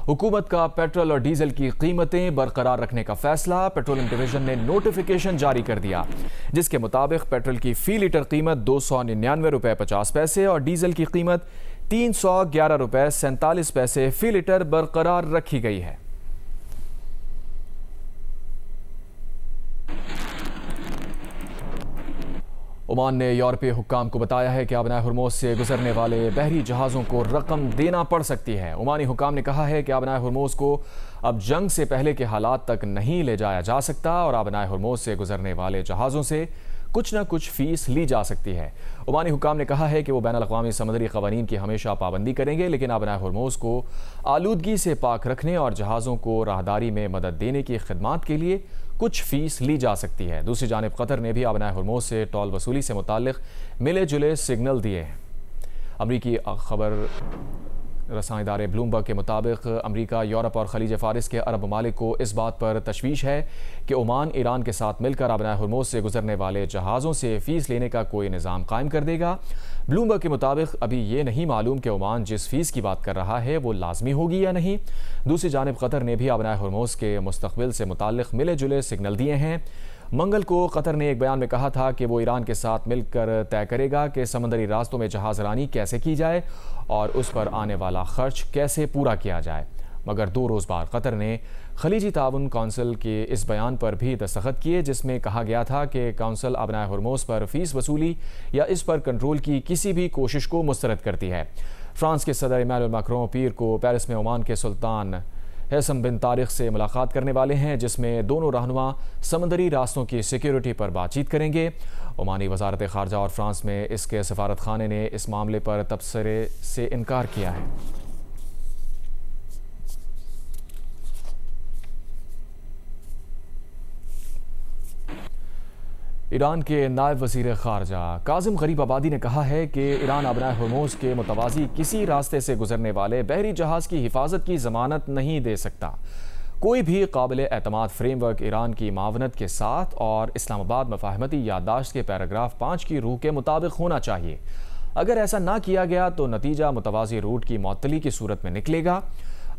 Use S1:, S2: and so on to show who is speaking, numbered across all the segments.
S1: حکومت کا پیٹرول اور ڈیزل کی قیمتیں برقرار رکھنے کا فیصلہ۔ پیٹرولیم ڈویژن نے نوٹیفیکیشن جاری کر دیا جس کے مطابق پیٹرول کی فی لیٹر قیمت 299 روپے 50 پیسے اور ڈیزل کی قیمت 311 روپے 47 پیسے فی لیٹر برقرار رکھی گئی ہے۔ عمان نے یورپی حکام کو بتایا ہے کہ آبنائے ہرموز سے گزرنے والے بحری جہازوں کو رقم دینا پڑ سکتی ہے۔ عمانی حکام نے کہا ہے کہ آبنائے ہرموز کو اب جنگ سے پہلے کے حالات تک نہیں لے جایا جا سکتا اور آبنائے ہرموز سے گزرنے والے جہازوں سے کچھ نہ کچھ فیس لی جا سکتی ہے۔ عمانی حکام نے کہا ہے کہ وہ بین الاقوامی سمندری قوانین کی ہمیشہ پابندی کریں گے، لیکن آبنائے ہرموز کو آلودگی سے پاک رکھنے اور جہازوں کو راہداری میں مدد دینے کی خدمات کے لیے کچھ فیس لی جا سکتی ہے۔ دوسری جانب قطر نے بھی آبنائے ہرموز سے ٹول وصولی سے متعلق ملے جلے سگنل دیے ہیں۔ امریکی خبر رساں ادارے بلومبرگ کے مطابق امریکہ، یورپ اور خلیج فارس کے عرب ممالک کو اس بات پر تشویش ہے کہ عمان ایران کے ساتھ مل کر آبنائے ہرموز سے گزرنے والے جہازوں سے فیس لینے کا کوئی نظام قائم کر دے گا۔ بلومبرگ کے مطابق ابھی یہ نہیں معلوم کہ عمان جس فیس کی بات کر رہا ہے وہ لازمی ہوگی یا نہیں۔ دوسری جانب قطر نے بھی آبنائے ہرموز کے مستقبل سے متعلق ملے جلے سگنل دیے ہیں۔ منگل کو قطر نے ایک بیان میں کہا تھا کہ وہ ایران کے ساتھ مل کر طے کرے گا کہ سمندری راستوں میں جہاز رانی کیسے کی جائے اور اس پر آنے والا خرچ کیسے پورا کیا جائے، مگر 2 روز بعد قطر نے خلیجی تعاون کونسل کے اس بیان پر بھی دستخط کیے جس میں کہا گیا تھا کہ کونسل آبنائے ہرموز پر فیس وصولی یا اس پر کنٹرول کی کسی بھی کوشش کو مسترد کرتی ہے۔ فرانس کے صدر ایمانوئل میکرون پیر کو پیرس میں عمان کے سلطان حسن بن طارق سے ملاقات کرنے والے ہیں جس میں دونوں رہنما سمندری راستوں کی سیکیورٹی پر بات چیت کریں گے۔ عمانی وزارت خارجہ اور فرانس میں اس کے سفارت خانے نے اس معاملے پر تبصرے سے انکار کیا ہے۔ ایران کے نائب وزیر خارجہ کاظم غریب آبادی نے کہا ہے کہ ایران آبنائے ہرموز کے متوازی کسی راستے سے گزرنے والے بحری جہاز کی حفاظت کی ضمانت نہیں دے سکتا۔ کوئی بھی قابل اعتماد فریم ورک ایران کی معاونت کے ساتھ اور اسلام آباد مفاہمتی یادداشت کے پیراگراف 5 کی روح کے مطابق ہونا چاہیے۔ اگر ایسا نہ کیا گیا تو نتیجہ متوازی روٹ کی معطلی کی صورت میں نکلے گا۔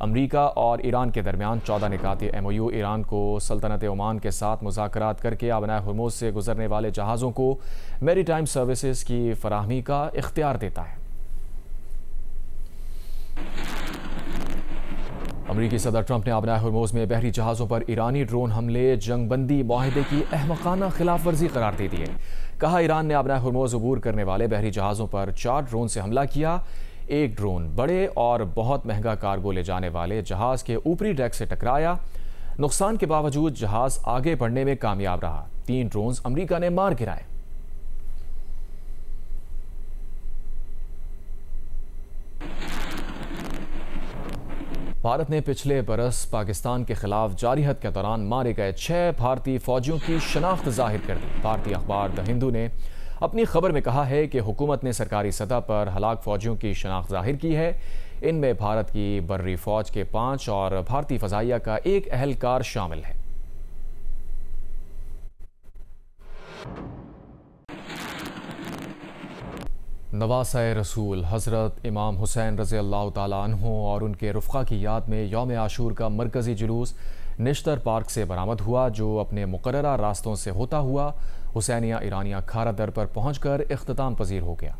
S1: امریکہ اور ایران کے درمیان 14 نکاتی MOU ایران کو سلطنت عمان کے ساتھ مذاکرات کر کے آبنائے ہرموز سے گزرنے والے جہازوں کو میری ٹائم سروسز کی فراہمی کا اختیار دیتا ہے۔ امریکی صدر ٹرمپ نے آبنائے ہرموز میں بحری جہازوں پر ایرانی ڈرون حملے جنگ بندی معاہدے کی احمقانہ خلاف ورزی قرار دے دیے۔ کہا ایران نے آبنائے ہرموز عبور کرنے والے بحری جہازوں پر 4 ڈرون سے حملہ کیا۔ ایک ڈرون بڑے اور بہت مہنگا کارگو لے جانے والے جہاز کے اوپری ڈیک سے ٹکرایا۔ نقصان کے باوجود جہاز آگے بڑھنے میں کامیاب رہا۔ 3 ڈرونز امریکہ نے مار گرائے۔ بھارت نے پچھلے برس پاکستان کے خلاف جارحیت کے دوران مارے گئے 6 بھارتی فوجیوں کی شناخت ظاہر کر دی۔ بھارتی اخبار دی ہندو نے اپنی خبر میں کہا ہے کہ حکومت نے سرکاری سطح پر ہلاک فوجیوں کی شناخت ظاہر کی ہے۔ ان میں بھارت کی بری فوج کے 5 اور بھارتی فضائیہ کا 1 اہلکار شامل ہے۔ نواسۂ رسول حضرت امام حسین رضی اللہ تعالیٰ عنہ اور ان کے رفقا کی یاد میں یوم عاشور کا مرکزی جلوس نشتر پارک سے برآمد ہوا جو اپنے مقررہ راستوں سے ہوتا ہوا حسینیہ ایرانیہ کھارا در پر پہنچ کر اختتام پذیر ہو گیا۔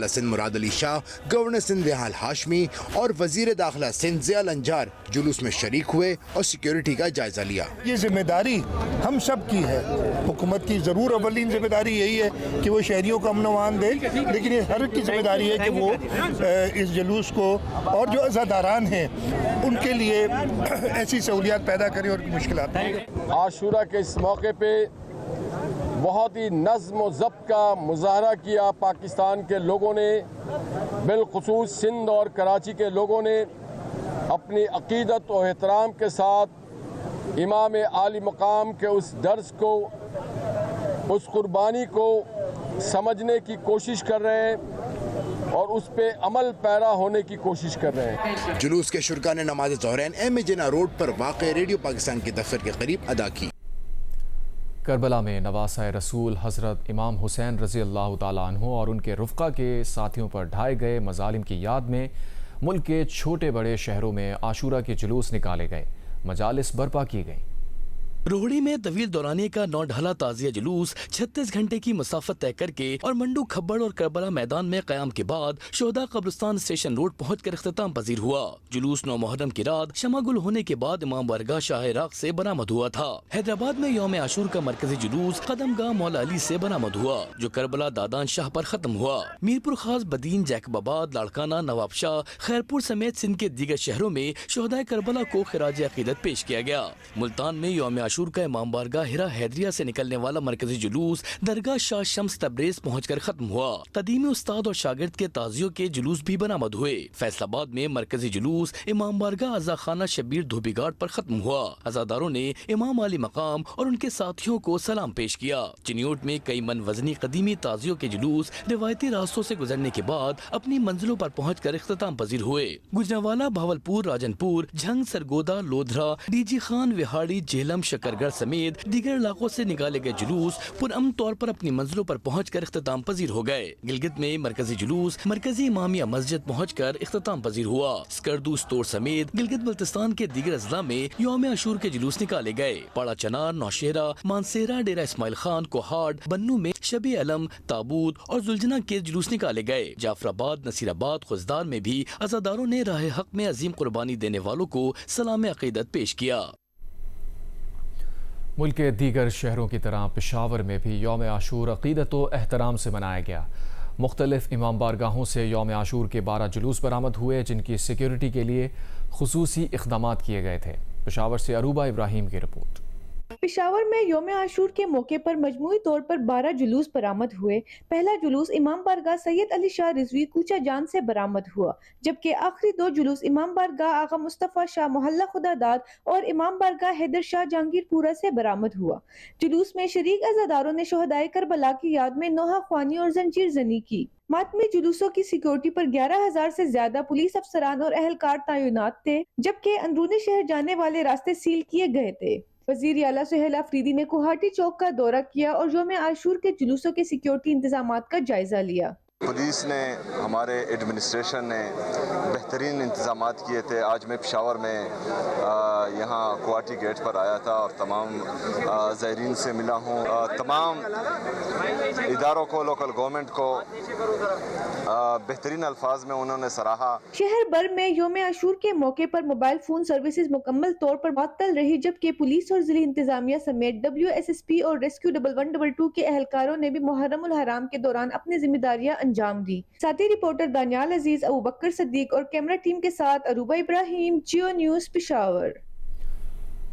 S2: سندھ مراد علی شاہ، گورنر سندھ وحال ہاشمی اور وزیر داخلہ سندھ ضیاء الانجار جلوس میں شریک ہوئے اور سیکیورٹی کا جائزہ لیا۔
S3: یہ ذمہ داری ہم سب کی ہے۔ حکومت کی ضرور اولین ذمہ داری یہی ہے کہ وہ شہریوں کو امن و امان دے، لیکن یہ ہر کی ذمہ داری ہے کہ وہ اس جلوس کو اور جو عزاداران ہیں ان کے لیے ایسی سہولیات پیدا کریں اور مشکلات
S4: عاشورہ کے اس موقع پہ بہت ہی نظم و ضبط کا مظاہرہ کیا پاکستان کے لوگوں نے، بالخصوص سندھ اور کراچی کے لوگوں نے اپنی عقیدت و احترام کے ساتھ امام عالی مقام کے اس درس کو، اس قربانی کو سمجھنے کی کوشش کر رہے ہیں اور اس پہ عمل پیرا ہونے کی کوشش کر رہے ہیں۔
S2: جلوس کے شرکا نے نماز ظہرین ایم جناح روڈ پر واقع ریڈیو پاکستان کے دفتر کے قریب ادا کی۔
S1: کربلا میں نواسۂ رسول حضرت امام حسین رضی اللہ تعالیٰ عنہ اور ان کے رفقا کے ساتھیوں پر ڈھائے گئے مظالم کی یاد میں ملک کے چھوٹے بڑے شہروں میں عاشورہ کے جلوس نکالے گئے، مجالس برپا کی گئیں۔
S5: روہڑی میں طویل دورانیے کا 9 ڈھالا تعزیہ جلوس 36 گھنٹے کی مسافت طے کر کے اور منڈو کھبڑ اور کربلا میدان میں قیام کے بعد شہداء قبرستان اسٹیشن روڈ پہنچ کر اختتام پذیر ہوا۔ جلوس 9 محرم کی رات شمع گل ہونے کے بعد امام بارگاہ شاہ عراق سے برآمد ہوا تھا۔ حیدرآباد میں یوم عاشور کا مرکزی جلوس قدم گاہ مولا علی سے برآمد ہوا، جو کربلا دادان شاہ پر ختم ہوا۔ میرپور خاص، بدین، جیکب آباد، لاڑکانہ، نواب شاہ، خیرپور سمیت سندھ کے دیگر شہروں میں شہداء کربلا کو خراج عقیدت پیش کیا گیا۔ ملتان میں یوم عاشور کا امام بارگاہ ہرا حیدریہ سے نکلنے والا مرکزی جلوس درگاہ شاہ شمس تبریز پہنچ کر ختم ہوا۔ قدیمی استاد اور شاگرد کے تعزیوں کے جلوس بھی برآمد ہوئے۔ فیصل آباد میں مرکزی جلوس امام بارگاہ عزا خانہ شبیر دھوبی گھاٹ پر ختم ہوا۔ عزاداروں نے امام علی مقام اور ان کے ساتھیوں کو سلام پیش کیا۔ چنیوٹ میں کئی من وزنی قدیمی تعزیوں کے جلوس روایتی راستوں سے گزرنے کے بعد اپنی منزلوں پر پہنچ کر اختتام پذیر ہوئے۔ گجرانوالہ، بھاولپور، راجن پور، جھنگ، سرگودا، لودھرا، ڈی جی خان، وہاڑی، جہلم، شکرگڑھ سمیت دیگر علاقوں سے نکالے گئے جلوس پرامن طور پر اپنی منزلوں پر پہنچ کر اختتام پذیر ہو گئے۔ گلگت میں مرکزی جلوس مرکزی امامیہ مسجد پہنچ کر اختتام پذیر ہوا۔ اسکردو، سطور سمیت گلگت بلتستان کے دیگر اضلاع میں یوم عاشور کے جلوس نکالے گئے۔ پاڑا چنار، نوشہرہ، مانسیرہ، ڈیرہ اسماعیل خان، کوہاٹ، بنو میں شب علم، تابوت اور زلجنہ کے جلوس نکالے گئے۔ جعفر آباد، نصیر آباد، خوزدار میں بھی عزاداروں نے راہ حق میں عظیم قربانی دینے والوں کو سلام عقیدت پیش کیا۔
S1: ملک کے دیگر شہروں کی طرح پشاور میں بھی یوم عاشور عقیدت و احترام سے منایا گیا۔ مختلف امام بارگاہوں سے یوم عاشور کے 12 جلوس برآمد ہوئے، جن کی سیکیورٹی کے لیے خصوصی اقدامات کیے گئے تھے۔ پشاور سے عروبہ ابراہیم کی رپورٹ۔
S6: پشاور میں یوم عاشور کے موقع پر مجموعی طور پر 12 جلوس برآمد ہوئے۔ پہلا جلوس امام بارگاہ سید علی شاہ رضوی کوچہ جان سے برآمد ہوا، جبکہ آخری 2 جلوس امام بارگاہ آغا مصطفیٰ شاہ محلہ خدا داد اور امام بارگاہ حیدر شاہ جہانگیر پورہ سے برآمد ہوا۔ جلوس میں شریک عزاداروں نے شہدائے کربلا کی یاد میں نوحہ خوانی اور زنجیر زنی کی۔ ماتمی جلوسوں کی سیکورٹی پر 11,000 سے زیادہ پولیس افسران اور اہلکار تعینات تھے، جبکہ اندرونی شہر جانے والے راستے سیل کیے گئے تھے۔ وزیر اعلیٰ سہیل آفریدی نے کوہاٹی چوک کا دورہ کیا اور یوم عاشور کے جلوسوں کے سیکیورٹی انتظامات کا جائزہ لیا۔
S7: پولیس نے، ہمارے ایڈمنسٹریشن نے بہترین انتظامات کیے تھے۔ آج میں پشاور میں یہاں کوہاٹی گیٹ پر آیا تھا اور تمام زائرین سے ملا ہوں۔ تمام اداروں کو، لوکل گورنمنٹ کو بہترین الفاظ میں انہوں نے سراہا۔
S6: شہر بھر میں یوم عاشور کے موقع پر موبائل فون سروسز مکمل طور پر معطل رہی، جبکہ پولیس اور ضلعی انتظامیہ سمیت WSSP اور ریسکیو 1122 کے اہلکاروں نے بھی محرم الحرام کے دوران اپنی ذمہ داریاں انجام دی۔ ساتھی رپورٹر دانیال عزیز، ابوبکر صدیق اور کیمرہ ٹیم کے ساتھ عروبہ ابراہیم، جیو نیوز، پشاور۔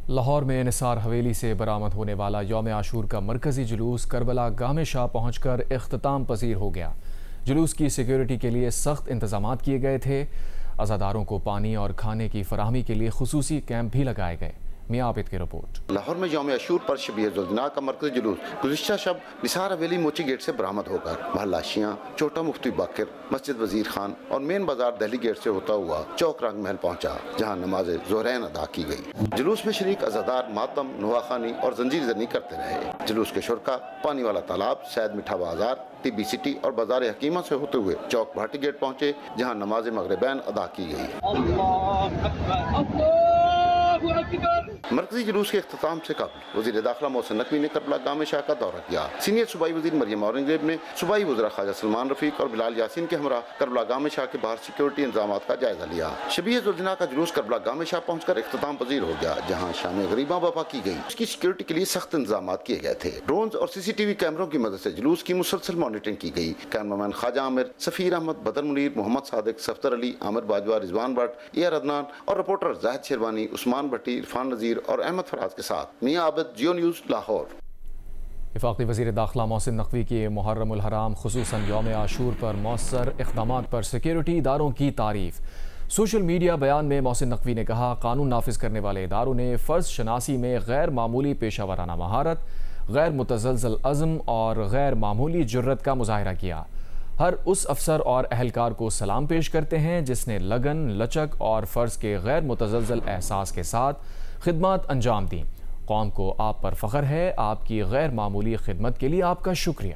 S1: لاہور میں نثار حویلی سے برآمد ہونے والا یوم عاشور کا مرکزی جلوس کربلا گام شاہ پہنچ کر اختتام پذیر ہو گیا۔ جلوس کی سیکیورٹی کے لیے سخت انتظامات کیے گئے تھے۔ عزاداروں کو پانی اور کھانے کی فراہمی کے لیے خصوصی کیمپ بھی لگائے گئے۔ میاں عابد کی رپورٹ۔
S8: لاہور میں یوم عاشور پر شبیہ ذوالجناح کا مرکزی جلوس گزشتہ شب نثار حویلی موچی گیٹ سے برآمد ہو کر محلہ شیعہ، چھوٹا مفتی باقر، مسجد وزیر خان اور مین بازار دہلی گیٹ سے ہوتا ہوا چوک رنگ محل پہنچا، جہاں نماز ظہرین ادا کی گئی۔ جلوس میں شریک عزادار ماتم، نوحہ خوانی اور زنجیر زنی کرتے رہے۔ جلوس کے شرکا پانی والا تالاب، سید میٹھا بازار، TB سٹی اور بازار حکیمہ سے ہوتے ہوئے چوک بھاٹی گیٹ پہنچے، جہاں نماز مغربین ادا کی گئی۔ مرکزی جلوس کے اختتام سے قبل وزیر داخلہ محسن نقوی نے کربلا گام شاہ کا دورہ کیا۔ سینئر صوبائی وزیر مریم اورنگزیب نے صوبائی وزراء خواجہ سلمان رفیق اور بلال یاسین کے ہمراہ کربلا گام شاہ کے باہر سیکیورٹی انتظامات کا جائزہ لیا۔ شبیہ ذوالجناح کا جلوس کربلا گام شاہ پہنچ کر اختتام پذیر ہو گیا، جہاں شام غریباں برپا کی گئی۔ اس کی سیکیورٹی کے لیے سخت انتظامات کیے گئے تھے۔ ڈرونز اور CCTV کیمروں کی مدد سے جلوس کی مسلسل مانیٹرنگ کی گئی۔ کیمرامین خواجہ عامر، سفیر احمد، بدر منیر، محمد صادق، صفدر علی، عامر باجوہ، رضوان بٹ، AR عدنان اور رپورٹر زاہد شیروانی، عثمان بھٹی، عرفان نذیر اور احمد فراز کے ساتھ میاں عابد، جیو نیوز، لاہور۔
S1: وفاقی وزیر داخلہ محسن نقوی کی محرم الحرام خصوصاً یوم عاشور پر مؤثر اقدامات پر سیکیورٹی اداروں کی تعریف۔ سوشل میڈیا بیان میں محسن نقوی نے کہا، قانون نافذ کرنے والے اداروں نے فرض شناسی میں غیر معمولی پیشہ ورانہ مہارت، غیر متزلزل عزم اور غیر معمولی جرت کا مظاہرہ کیا۔ ہر اس افسر اور اہلکار کو سلام پیش کرتے ہیں جس نے لگن، لچک اور فرض کے غیر متزلزل احساس کے ساتھ خدمات انجام دیں۔ قوم کو آپ پر فخر ہے، آپ کی غیر معمولی خدمت کے لیے آپ کا شکریہ۔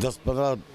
S9: 10-15